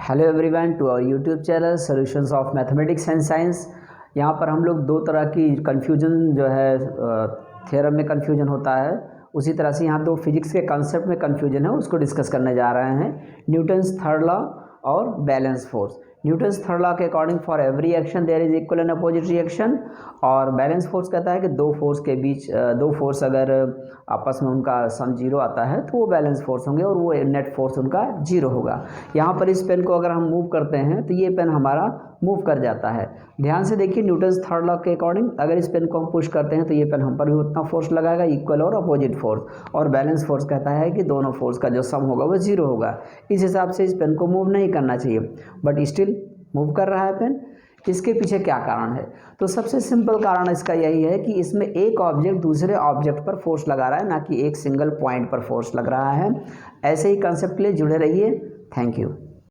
Hello everyone to our YouTube channel solutions of mathematics and science. यहाँ पर हम लोग दो तरह की कन्फ्यूजन जो है थ्योरम में कन्फ्यूजन होता है, उसी तरह से यहाँ दो फिजिक्स के कॉन्सेप्ट में कन्फ्यूजन है, उसको डिस्कस करने जा रहे हैं। न्यूटन्स थर्ड लॉ और balance force. Newton's third law के according for every action there is equal and opposite reaction, और बैलेंस फोर्स कहता है कि दो फोर्स के बीच दो फोर्स अगर आपस में उनका सम जीरो आता है तो वो बैलेंस फोर्स होंगे और वो नेट फोर्स उनका जीरो होगा। यहाँ पर इस पेन को अगर हम मूव करते हैं तो ये पेन हमारा मूव कर जाता है। ध्यान से देखिए, न्यूटन्स थर्ड लॉ के अकॉर्डिंग अगर इस पेन को हम पुश करते हैं तो ये पेन हम पर भी उतना फोर्स लगाएगा, इक्वल और अपोजिट फोर्स। और बैलेंस फोर्स कहता है कि दोनों फोर्स का जो सम होगा वो जीरो होगा। इस हिसाब से इस पेन को मूव नहीं करना चाहिए, बट स्टिल मूव कर रहा है पेन। इसके पीछे क्या कारण है? तो सबसे सिंपल कारण इसका यही है कि इसमें एक ऑब्जेक्ट दूसरे ऑब्जेक्ट पर फोर्स लगा रहा है, ना कि एक सिंगल पॉइंट पर फोर्स लग रहा है। ऐसे ही कंसेप्ट के लिए जुड़े रहिए। Thank you.